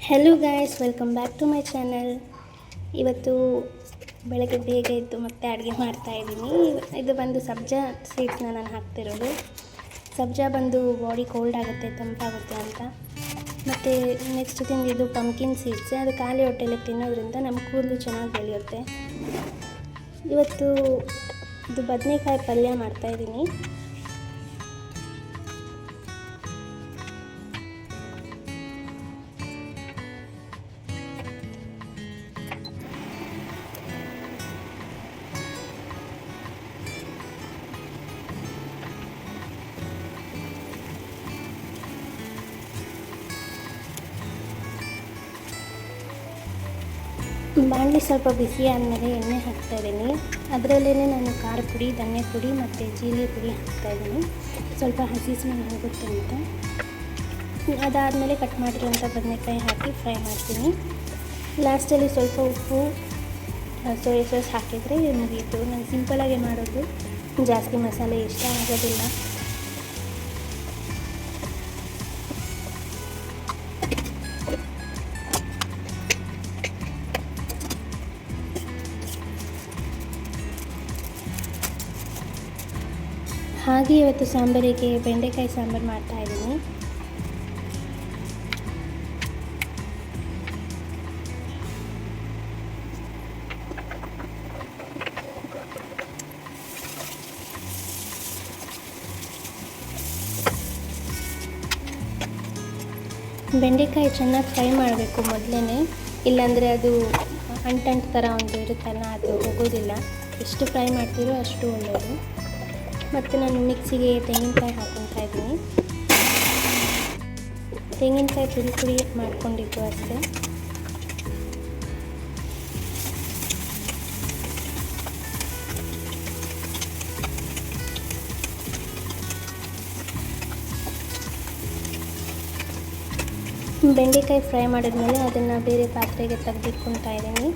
Hello guys, welcome back to my channel. ಇವತ್ತು ಬೆಳಗ್ಗೆ ಬೇಗ ಇದ್ದು ಮತ್ತೆ ಅಡುಗೆ ಮಾಡ್ತಾಯಿದ್ದೀನಿ. ಇದು ಬಂದು ಸಬ್ಜಾ ಸೀಡ್ಸ್ನ ನಾನು ಹಾಕ್ತಿರೋದು. ಸಬ್ಜಾ ಬಂದು ಬಾಡಿ ಕೋಲ್ಡ್ ಆಗುತ್ತೆ, ತಂಪಾಗುತ್ತೆ ಅಂತ. ಮತ್ತು ನೆಕ್ಸ್ಟ್ ತಿಂದಿದ್ದು ಪಂಪ್ಕಿನ್ ಸೀಡ್ಸ್. ಅದು ಖಾಲಿ ಹೊಟ್ಟೆಯಲ್ಲಿ ತಿನ್ನೋದ್ರಿಂದ ನಮ್ಮ ಕೂದಲು ಚೆನ್ನಾಗಿ ಬೆಳೆಯುತ್ತೆ. ಇವತ್ತು ಇದು ಬದನೆಕಾಯಿ ಪಲ್ಯ ಮಾಡ್ತಾಯಿದ್ದೀನಿ. ಬಾಣಲಿ ಸ್ವಲ್ಪ ಬಿಸಿ ಆದಮೇಲೆ ಎಣ್ಣೆ ಹಾಕ್ತಾಯಿದ್ದೀನಿ. ಅದರಲ್ಲೇ ನಾನು ಖಾರ ಪುಡಿ, ಧನಿಯಾ ಪುಡಿ ಮತ್ತು ಜೀರಿಗೆ ಪುಡಿ ಹಾಕ್ತಾಯಿದ್ದೀನಿ, ಸ್ವಲ್ಪ ಹಸಿ ಸ್ಮೆಲ್ ಹೋಗುತ್ತೆ ಅಂತ. ಅದಾದಮೇಲೆ ಕಟ್ ಮಾಡಿರೋಂಥ ಬದನೆಕಾಯಿ ಹಾಕಿ ಫ್ರೈ ಮಾಡ್ತೀನಿ. ಲಾಸ್ಟಲ್ಲಿ ಸ್ವಲ್ಪ ಉಪ್ಪು, ಸೋಯಾ ಸಾಸ್ ಹಾಕಿದರೆ ಮುಗೀತು. ನಾನು ಸಿಂಪಲಾಗಿ ಮಾಡೋದು, ಜಾಸ್ತಿ ಮಸಾಲೆ ಇಷ್ಟ ಆಗೋದಿಲ್ಲ. ಹಾಗೆ ಇವತ್ತು ಸಾಂಬಾರಿಗೆ ಬೆಂಡೆಕಾಯಿ ಸಾಂಬಾರು ಮಾಡ್ತಾಯಿದ್ದೀನಿ. ಬೆಂಡೆಕಾಯಿ ಚೆನ್ನಾಗಿ ಫ್ರೈ ಮಾಡಬೇಕು ಮೊದಲೇ, ಇಲ್ಲಾಂದರೆ ಅದು ಅಂಟಂಟು ಥರ ಒಂದು ಇರುತ್ತಲ್ಲ, ಅದು ಹೋಗೋದಿಲ್ಲ. ಎಷ್ಟು ಫ್ರೈ ಮಾಡ್ತೀರೋ ಅಷ್ಟು ಒಳ್ಳೆಯದು. ಮತ್ತು ನಾನು ಮಿಕ್ಸಿಗೆ ತೆಂಗಿನಕಾಯಿ ಹಾಕ್ಕೊತಾ ಇದ್ದೀನಿ. ತೆಂಗಿನಕಾಯಿ ಪುಡಿ ಪುಡಿ ಮಾಡ್ಕೊಂಡಿದ್ದು ಅಷ್ಟೇ. ಬೆಂಡೆಕಾಯಿ ಫ್ರೈ ಮಾಡಿದ್ಮೇಲೆ ಅದನ್ನು ಬೇರೆ ಪಾತ್ರೆಗೆ ತೆಗೆದಿಟ್ಕೊತಾ ಇದ್ದೀನಿ.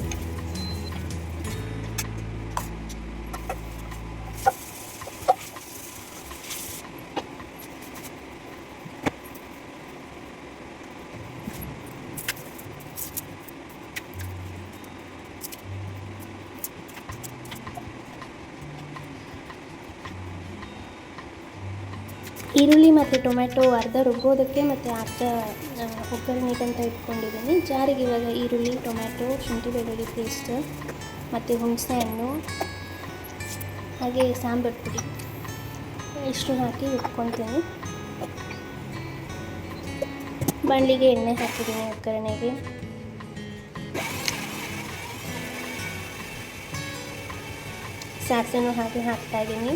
ಈರುಳ್ಳಿ ಮತ್ತು ಟೊಮ್ಯಾಟೊ ಅರ್ಧ ರುಬ್ಬೋದಕ್ಕೆ ಮತ್ತು ಅರ್ಧ ಒಗ್ಗರಣೆಗಂತ ಇಟ್ಕೊಂಡಿದ್ದೀನಿ. ಜಾರಿಗೆ ಇವಾಗ ಈರುಳ್ಳಿ, ಟೊಮ್ಯಾಟೊ, ಶುಂಠಿ ಬೆಳ್ಳುಳ್ಳಿ ಪೇಸ್ಟ್ ಮತ್ತು ಹುಣಸೆ ಹಣ್ಣು ಹಾಗೆ ಸಾಂಬಾರು ಪುಡಿ ಇಷ್ಟು ಹಾಕಿ ಇಟ್ಕೊತೀನಿ. ಬಾಣಲಿಗೆ ಎಣ್ಣೆ ಹಾಕಿದ್ದೀನಿ. ಒಗ್ಗರಣೆಗೆ ಸಾಸಿವೆನೂ ಹಾಕಿ ಹಾಕ್ತಾಯಿದ್ದೀನಿ.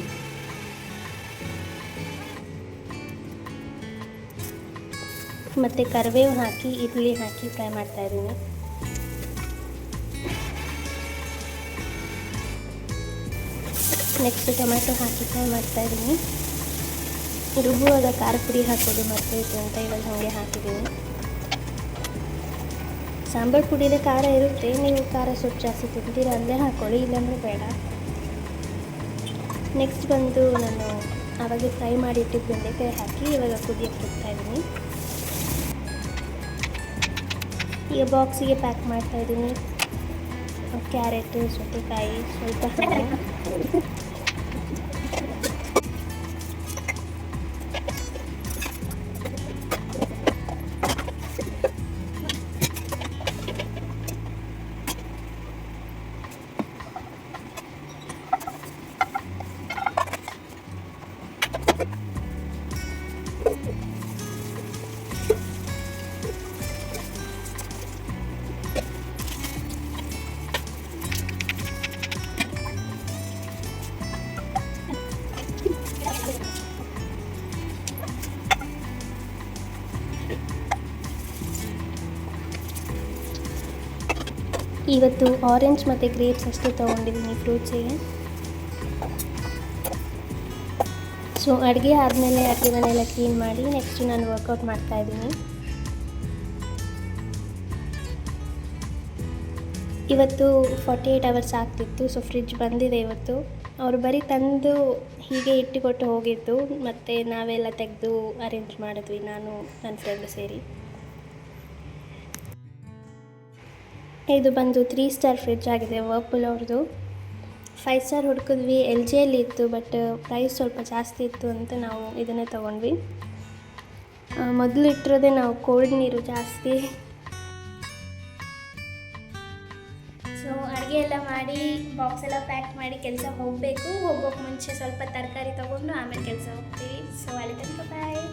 ಮತ್ತು ಕರಿಬೇವು ಹಾಕಿ ಈರುಳ್ಳಿ ಹಾಕಿ ಫ್ರೈ ಮಾಡ್ತಾಯಿದ್ದೀನಿ. ನೆಕ್ಸ್ಟ್ ಟೊಮ್ಯಾಟೊ ಹಾಕಿ ಫ್ರೈ ಮಾಡ್ತಾಯಿದ್ದೀನಿ. ರುಬ್ಬುವಾಗ ಖಾರ ಪುಡಿ ಹಾಕೋದು ಮರ್ತೋಯ್ತು ಅಂತ ಇವಾಗ ಹಾಗೆ ಹಾಕಿದ್ದೀನಿ. ಸಾಂಬಾರು ಪುಡಿಯಲ್ಲಿ ಖಾರ ಇರುತ್ತೆ, ನೀವು ಖಾರ ಸ್ವಲ್ಪ ಜಾಸ್ತಿ ತಿಂತೀರ ಅಲ್ಲೇ ಹಾಕ್ಕೊಳ್ಳಿ, ಇಲ್ಲಾಂದರೆ ಬೇಡ. ನೆಕ್ಸ್ಟ್ ಬಂದು ನಾನು ಆವಾಗೆ ಫ್ರೈ ಮಾಡಿಟ್ಟಿದ್ದು ಬೆಂಡೆಕಾಯಿ ಹಾಕಿ ಇವಾಗ ಕುದಿಯಕ್ಕೆ ಇಡ್ತಾಯಿದ್ದೀನಿ. ಈಗ ಬಾಕ್ಸಿಗೆ ಪ್ಯಾಕ್ ಮಾಡ್ತಾಯಿದ್ದೀನಿ. ಕ್ಯಾರೆಟು, ಸೌತೆಕಾಯಿ, ಸ್ವಲ್ಪ ಹಣ್ಣು, ಇವತ್ತು ಆರೆಂಜ್ ಮತ್ತು ಗ್ರೇಪ್ಸ್ ಅಷ್ಟೇ ತೊಗೊಂಡಿದ್ದೀನಿ ಫ್ರೂಟ್ಸಿಗೆ. ಸೊ ಅಡುಗೆ ಆದಮೇಲೆ ಅಡುಗೆ ಮನೆಯೆಲ್ಲ ಕ್ಲೀನ್ ಮಾಡಿ ನೆಕ್ಸ್ಟ್ ನಾನು ವರ್ಕೌಟ್ ಮಾಡ್ತಾಯಿದ್ದೀನಿ. ಇವತ್ತು 48 ಅವರ್ಸ್ ಆಗ್ತಿತ್ತು. ಸೊ ಫ್ರಿಡ್ಜ್ ಬಂದಿದೆ ಇವತ್ತು. ಅವರು ಬರೀ ತಂದು ಹೀಗೆ ಇಟ್ಟುಕೊಟ್ಟು ಹೋಗಿದ್ದು, ಮತ್ತು ನಾವೆಲ್ಲ ತೆಗೆದು ಅರೇಂಜ್ ಮಾಡಿದ್ವಿ, ನಾನು ನನ್ನ ಫ್ರೆಂಡ್ ಸೇರಿ. ಇದು ಬಂದು 3 ಸ್ಟಾರ್ ಫ್ರಿಡ್ಜ್ ಆಗಿದೆ ವರ್ಪೂಲ್ ಅವ್ರದ್ದು. 5 ಸ್ಟಾರ್ ಹುಡುಕಿದ್ವಿ, ಎಲ್ ಜಿಯಲ್ಲಿ ಇತ್ತು, ಬಟ್ ಪ್ರೈಸ್ ಸ್ವಲ್ಪ ಜಾಸ್ತಿ ಇತ್ತು ಅಂತ ನಾವು ಇದನ್ನೇ ತೊಗೊಂಡ್ವಿ. ಮೊದಲು ಇಟ್ಟಿರೋದೇ ನಾವು ಕೋಲ್ಡ್ ನೀರು ಜಾಸ್ತಿ. ಸೊ ಅಡುಗೆ ಎಲ್ಲ ಮಾಡಿ ಬಾಕ್ಸ್ ಎಲ್ಲ ಪ್ಯಾಕ್ ಮಾಡಿ ಕೆಲಸ ಹೋಗಬೇಕು. ಹೋಗೋಕ್ಕೆ ಮುಂಚೆ ಸ್ವಲ್ಪ ತರಕಾರಿ ತೊಗೊಂಡು ಆಮೇಲೆ ಕೆಲಸ ಹೋಗ್ತೀವಿ. ಸೊ ಅಲ್ಲಿ ತನಕ ಬಾಯ್.